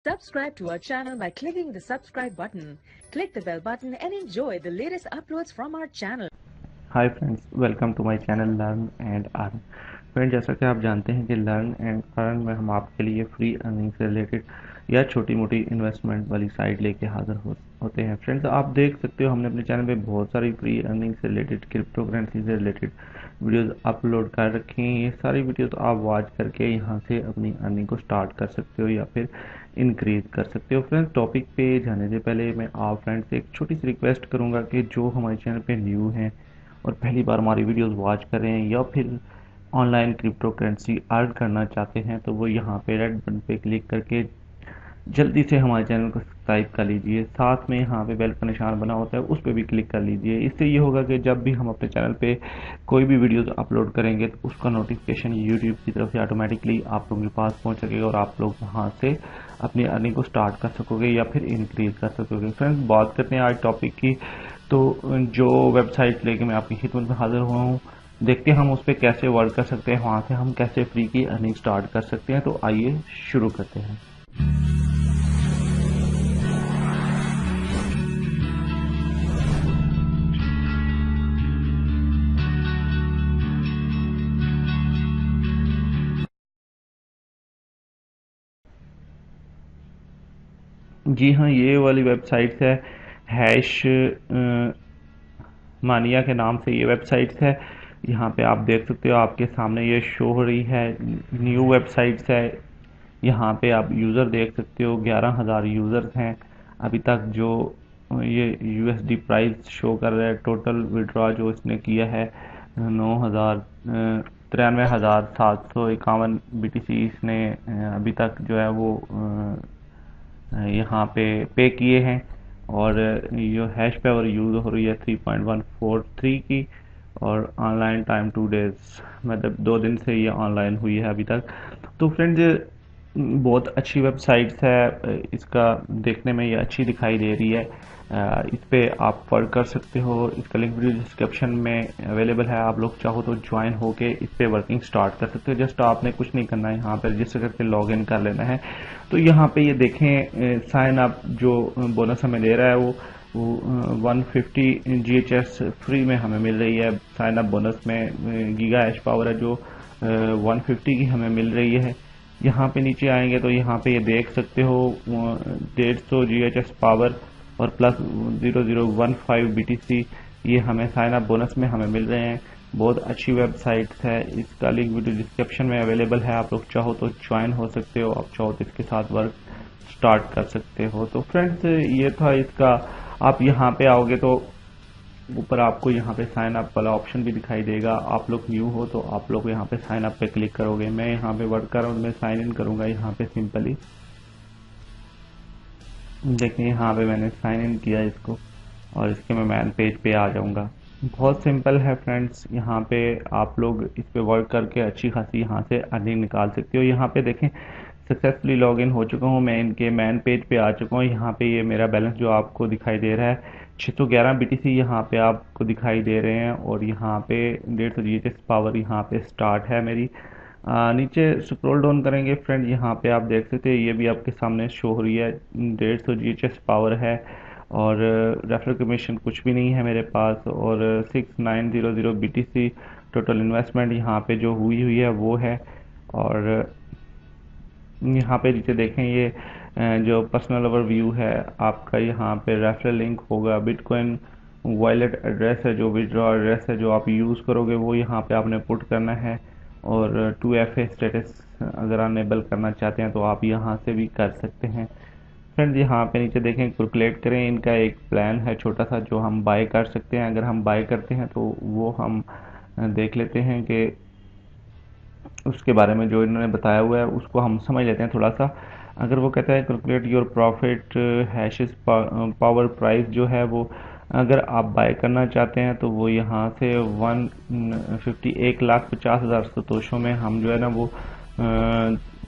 Subscribe to our channel by clicking the subscribe button. Click the bell button and enjoy the latest uploads from our channel. Hi friends, welcome to my channel learn and earn. Friend, जैसा कि आप जानते हैं कि learn and earn में हम आपके लिए फ्री अर्निंग से रिलेटेड या छोटी मोटी इन्वेस्टमेंट वाली साइट लेके हाजिर होते हैं। फ्रेंड्स, आप देख सकते हो हमने अपने चैनल पे बहुत सारी फ्री अर्निंग से रिलेटेड, क्रिप्टो करेंसी से रिलेटेड वीडियोस अपलोड कर रखी हैं। ये सारी वीडियोस आप वॉच करके यहाँ से अपनी अर्निंग को स्टार्ट कर सकते हो या फिर इंक्रीज कर सकते हो। फ्रेंड्स, टॉपिक पे जाने से पहले मैं आप फ्रेंड्स से एक छोटी सी रिक्वेस्ट करूँगा कि जो हमारे चैनल पे न्यू हैं और पहली बार हमारी वीडियोस वॉच कर रहे हैं या फिर ऑनलाइन क्रिप्टो करेंसी अर्न करना चाहते हैं, तो वो यहाँ पे रेड बटन पे क्लिक करके जल्दी से हमारे चैनल को सब्सक्राइब कर लीजिए। साथ में यहाँ पे बेल का निशान बना होता है, उस पर भी क्लिक कर लीजिए। इससे ये होगा कि जब भी हम अपने चैनल पे कोई भी वीडियोस अपलोड करेंगे तो उसका नोटिफिकेशन यूट्यूब की तरफ से ऑटोमेटिकली आप लोगों के पास पहुँच सकेगा और आप लोग वहाँ से अपनी अर्निंग को स्टार्ट कर सकोगे या फिर इंक्रीज कर सकोगे। फ्रेंड्स, बात करते हैं आज टॉपिक की। तो जो वेबसाइट लेके मैं आपकी खिदमत में हाजिर हुआ हूँ, देखते हैं हम उस पर कैसे वर्क कर सकते हैं, वहाँ से हम कैसे फ्री की अर्निंग स्टार्ट कर सकते हैं। तो आइए शुरू करते हैं। जी हाँ, ये वाली वेबसाइट है हैश मानिया के नाम से ये वेबसाइट्स है। यहाँ पे आप देख सकते हो, आपके सामने ये शो हो रही है, न्यू वेबसाइट्स है। यहाँ पे आप यूज़र देख सकते हो, 11,000 यूज़र्स हैं अभी तक। जो ये यूएसडी प्राइस शो कर रहा है, टोटल विड्रॉ जो इसने किया है 93,751 BTC इसने अभी तक जो है वो यहाँ पे किए हैं। और ये हैश पावर यूज़ हो रही है 3.143 की, और ऑनलाइन टाइम 2 डेज, मतलब 2 दिन से ये ऑनलाइन हुई है अभी तक। तो फ्रेंड्स, बहुत अच्छी वेबसाइट्स है, इसका देखने में ये अच्छी दिखाई दे रही है। इस पे आप वर्क कर सकते हो। इसका लिंक वीडियो डिस्क्रिप्शन में अवेलेबल है, आप लोग चाहो तो ज्वाइन होके इस पे वर्किंग स्टार्ट कर सकते हो। जस्ट आपने कुछ नहीं करना है, यहाँ पे रजिस्टर करके लॉग इन कर लेना है। तो यहाँ पे ये देखें, साइन अप जो बोनस हमें दे रहा है वो 150 GHS फ्री में हमें मिल रही है। साइन अप बोनस में गीगा हैश पावर है जो 150 की हमें मिल रही है। यहाँ पे नीचे आएंगे तो यहाँ पे ये देख सकते हो 150 GHS पावर और प्लस 0015 BTC ये हमें साइन अप बोनस में हमें मिल रहे हैं। बहुत अच्छी वेबसाइट है, इसका लिंक वीडियो डिस्क्रिप्शन में अवेलेबल है, आप लोग चाहो तो ज्वाइन हो सकते हो, आप चाहो तो इसके साथ वर्क स्टार्ट कर सकते हो। तो फ्रेंड्स, ये था इसका। आप यहाँ पे आओगे तो ऊपर आपको यहाँ पे साइन अप वाला ऑप्शन भी दिखाई देगा। आप लोग न्यू हो तो आप लोग यहाँ पे साइन अप पे क्लिक करोगे। मैं यहाँ पे वर्क कर रहा हूँ, मैं साइन इन करूँगा यहाँ पे सिंपली। देखिए यहाँ पे मैंने साइन इन किया इसको और इसके मैं मैन पेज पे आ जाऊँगा। बहुत सिंपल है फ्रेंड्स, यहाँ पे आप लोग इस पे वर्क करके अच्छी खासी यहाँ से अर्निंग निकाल सकते हो। यहाँ पे देखें, सक्सेसफुली लॉग इन हो चुका हूँ, मैं इनके मैन पेज पे आ चुका हूँ। यहाँ पे ये मेरा बैलेंस जो आपको दिखाई दे रहा है 611 BTC यहाँ पे आपको दिखाई दे रहे हैं, और यहाँ पे 150 GHS पावर यहाँ पे स्टार्ट है मेरी। नीचे स्क्रॉल डाउन करेंगे फ्रेंड, यहाँ पे आप देख सकते हैं ये भी आपके सामने शो हो रही है 150 GHS पावर है, और रेफरल कमीशन कुछ भी नहीं है मेरे पास, और 6900 BTC टोटल इन्वेस्टमेंट यहाँ पे जो हुई है वो है। और यहाँ पे नीचे देखें, ये जो पर्सनल ओवरव्यू है आपका, यहाँ पे रेफरल लिंक होगा, बिटकॉइन वॉलेट एड्रेस है, जो विड्रॉ एड्रेस है जो आप यूज़ करोगे वो यहाँ पे आपने पुट करना है, और 2FA स्टेटस अगर अनेबल करना चाहते हैं तो आप यहाँ से भी कर सकते हैं। फ्रेंड्स, यहाँ पे नीचे देखें, कैलकुलेट करें, इनका एक प्लान है छोटा सा जो हम बाय कर सकते हैं। अगर हम बाय करते हैं तो वो हम देख लेते हैं कि उसके बारे में जो इन्होंने बताया हुआ है उसको हम समझ लेते हैं थोड़ा सा। अगर वो कहता है calculate your profit hashes power price जो है वो अगर आप बाय करना चाहते हैं तो वो यहाँ से 1,50,50,000 सतोशों में हम जो है ना वो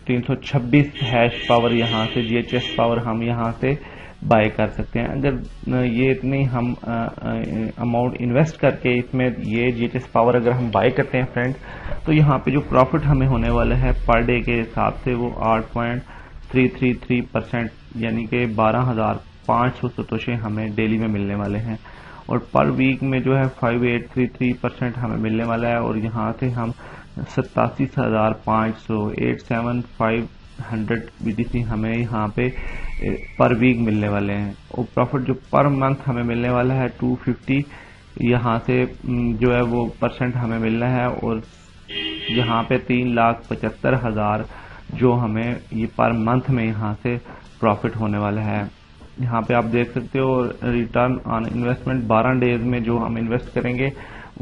326 हैश पावर यहाँ से GHS पावर हम यहाँ से बाय कर सकते हैं। अगर ये इतनी हम अमाउंट इन्वेस्ट करके इसमें ये GHS पावर अगर हम बाय करते हैं फ्रेंड्स, तो यहाँ पे जो प्रॉफिट हमें होने वाला है पर डे के हिसाब से वो 333% यानी कि 12,500 सतोशे हमें डेली में मिलने वाले हैं। और पर वीक में जो है 5833% हमें मिलने वाला है। और यहाँ से हम 87,500 BTC हमें यहाँ पे पर वीक मिलने वाले हैं। और प्रॉफिट जो पर मंथ हमें मिलने वाला है 250 यहाँ से जो है वो परसेंट हमें मिलना है। और यहाँ पे 3,75,000 जो हमें ये पर मंथ में यहाँ से प्रॉफिट होने वाला है। यहाँ पे आप देख सकते हो रिटर्न ऑन इन्वेस्टमेंट 12 डेज में जो हम इन्वेस्ट करेंगे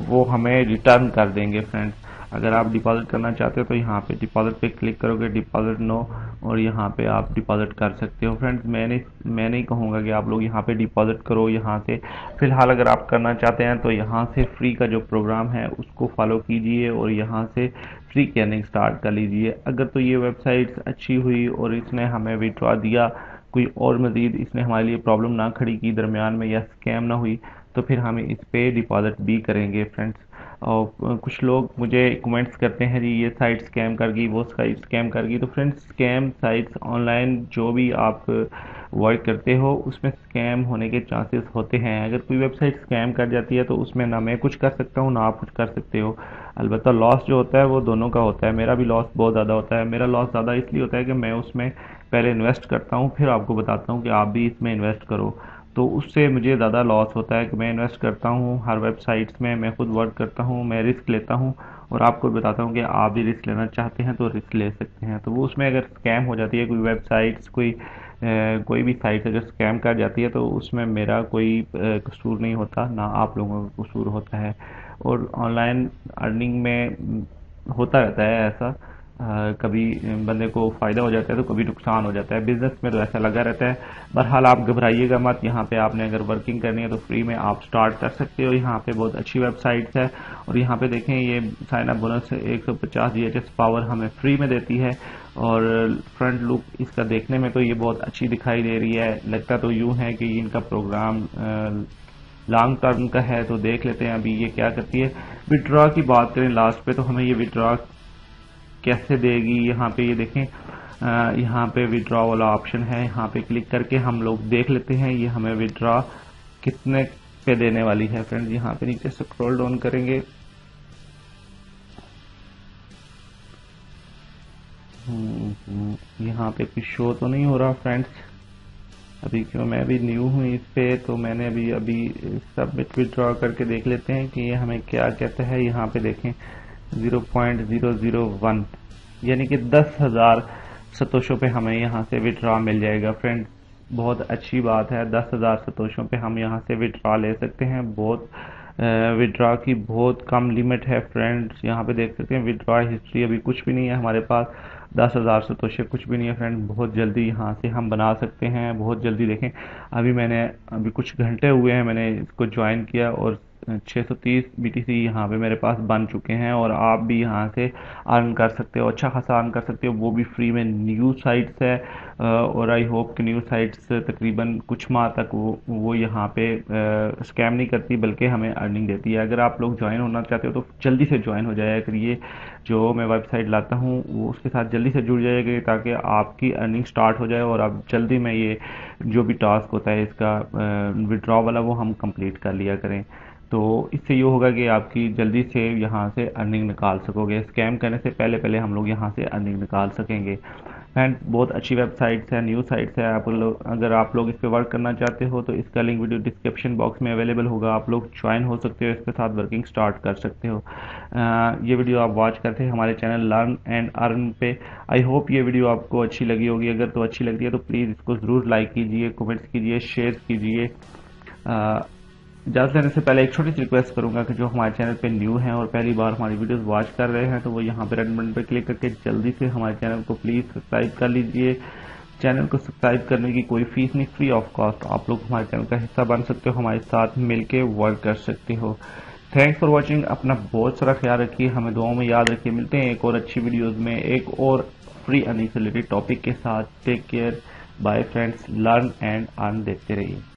वो हमें रिटर्न कर देंगे फ्रेंड्स। अगर आप डिपॉजिट करना चाहते हो तो यहाँ पे डिपॉजिट पे क्लिक करोगे, डिपॉजिट नो, और यहाँ पे आप डिपॉजिट कर सकते हो फ्रेंड्स। मैं नहीं कहूँगा कि आप लोग यहाँ पे डिपॉजिट करो यहाँ से। फिलहाल अगर आप करना चाहते हैं तो यहाँ से फ्री का जो प्रोग्राम है उसको फॉलो कीजिए और यहाँ से फ्री की अर्निंग स्टार्ट कर लीजिए। अगर तो ये वेबसाइट अच्छी हुई और इसने हमें विड्रॉ दिया, कोई और मजीद इसने हमारे लिए प्रॉब्लम ना खड़ी की दरमियान में या स्कैम ना हुई, तो फिर हम इस पे डिपॉजिट भी करेंगे फ्रेंड्स। और कुछ लोग मुझे कमेंट्स करते हैं जी ये साइट स्कैम कर गई, वो साइट स्कैम कर गई। तो फ्रेंड्स स्कैम साइट्स ऑनलाइन जो भी आप अवॉइड करते हो उसमें स्कैम होने के चांसेस होते हैं। अगर कोई वेबसाइट स्कैम कर जाती है तो उसमें ना मैं कुछ कर सकता हूँ ना आप कुछ कर सकते हो। अलबत्ता लॉस जो होता है वो दोनों का होता है। मेरा भी लॉस बहुत ज़्यादा होता है। मेरा लॉस ज़्यादा इसलिए होता है कि मैं उसमें पहले इन्वेस्ट करता हूँ, फिर आपको बताता हूँ कि आप भी इसमें इन्वेस्ट करो, तो उससे मुझे ज़्यादा लॉस होता है कि मैं इन्वेस्ट करता हूँ हर वेबसाइट्स में, मैं खुद वर्क करता हूँ, मैं रिस्क लेता हूँ और आपको बताता हूँ कि आप भी रिस्क लेना चाहते हैं तो रिस्क ले सकते हैं। तो वो उसमें अगर स्कैम हो जाती है कोई वेबसाइट्स, कोई भी साइट अगर स्कैम कर जाती है तो उसमें मेरा कोई कसूर नहीं होता, ना आप लोगों का कसूर होता है। और ऑनलाइन अर्निंग में होता रहता है ऐसा, कभी बंदे को फ़ायदा हो जाता है तो कभी नुकसान हो जाता है। बिजनेस में तो ऐसा लगा रहता है। बहरहाल आप घबराइएगा मत। यहाँ पे आपने अगर वर्किंग करनी है तो फ्री में आप स्टार्ट कर सकते हो। यहाँ पे बहुत अच्छी वेबसाइट्स है और यहाँ पे देखें ये sign up bonus 150 GHS power हमें फ्री में देती है। और फ्रंट लुक इसका देखने में तो ये बहुत अच्छी दिखाई दे रही है। लगता तो यूँ है कि इनका प्रोग्राम लॉन्ग टर्म का है। तो देख लेते हैं अभी ये क्या करती है। विड्रॉ की बात करें लास्ट पे, तो हमें ये विड्रॉ कैसे देगी। यहाँ पे ये देखें, यहाँ पे विड्रॉ वाला ऑप्शन है, यहाँ पे क्लिक करके हम लोग देख लेते हैं ये हमें विड्रॉ कितने पे देने वाली है फ्रेंड्स। यहाँ पे नीचे स्क्रॉल डाउन करेंगे, यहाँ पे कुछ शो तो नहीं हो रहा फ्रेंड्स अभी, क्यों मैं भी न्यू हूँ इस पे, तो मैंने अभी सबमिट विड्रॉ करके देख लेते हैं कि ये हमें क्या कहता है। यहाँ पे देखें 0.001 यानी कि 10,000 सतोशों पे हमें यहाँ से विड्रॉ मिल जाएगा फ्रेंड्स। बहुत अच्छी बात है, 10,000 सतोशों पे हम यहाँ से विड्रॉ ले सकते हैं। बहुत विड्रॉ की बहुत कम लिमिट है फ्रेंड्स। यहाँ पे देख सकते हैं विड्रॉ हिस्ट्री अभी कुछ भी नहीं है हमारे पास, 10,000 सतोशे कुछ भी नहीं है फ्रेंड। बहुत जल्दी यहाँ से हम बना सकते हैं, बहुत जल्दी। देखें अभी कुछ घंटे हुए हैं मैंने इसको ज्वाइन किया और 630 BTC यहाँ पे मेरे पास बन चुके हैं। और आप भी यहाँ से अर्न कर सकते हो, अच्छा खासा अर्न कर सकते हो, वो भी फ्री में। न्यू साइट्स है और आई होप कि न्यू साइट्स तकरीबन कुछ माह तक वो यहाँ पे स्कैम नहीं करती बल्कि हमें अर्निंग देती है। अगर आप लोग ज्वाइन होना चाहते हो तो जल्दी से ज्वाइन हो जाया करिए। जो मैं वेबसाइट लाता हूँ वो उसके साथ जल्दी से जुड़ जाएगा ताकि आपकी अर्निंग स्टार्ट हो जाए और आप जल्दी में ये जो भी टास्क होता है इसका विड्रॉ वाला वो हम कंप्लीट कर लिया करें। तो इससे ये होगा कि आपकी जल्दी से यहाँ से अर्निंग निकाल सकोगे। स्कैम करने से पहले हम लोग यहाँ से अर्निंग निकाल सकेंगे। एंड बहुत अच्छी वेबसाइट्स है, न्यू साइट्स है। अगर आप लोग इस पर वर्क करना चाहते हो तो इसका लिंक वीडियो डिस्क्रिप्शन बॉक्स में अवेलेबल होगा, आप लोग ज्वाइन हो सकते हो, इसके साथ वर्किंग स्टार्ट कर सकते हो। ये वीडियो आप वॉच करते हैं हमारे चैनल लर्न एंड अर्न पे। आई होप ये वीडियो आपको अच्छी लगी होगी। अगर तो अच्छी लग रही है तो प्लीज़ इसको ज़रूर लाइक कीजिए, कमेंट्स कीजिए, शेयर कीजिए। इजाज़त लेने से पहले एक छोटी सी रिक्वेस्ट करूंगा कि जो हमारे चैनल पे न्यू हैं और पहली बार हमारी वीडियोस वॉच कर रहे हैं तो वो यहाँ पे रेड बटन पर क्लिक करके जल्दी से हमारे चैनल को प्लीज़ सब्सक्राइब कर लीजिए। चैनल को सब्सक्राइब करने की कोई फीस नहीं, फ्री ऑफ कॉस्ट आप लोग हमारे चैनल का हिस्सा बन सकते हो, हमारे साथ मिलके वर्क कर सकते हो। Thanks for watching. अपना बहुत सारा ख्याल रखिए, हमें दुआओं में याद रखिए। मिलते हैं एक और अच्छी वीडियोज़ में एक और फ्री अर्निंग से रिलेटेड टॉपिक के साथ। Take care, bye friends. Learn and earn देखते रहिए।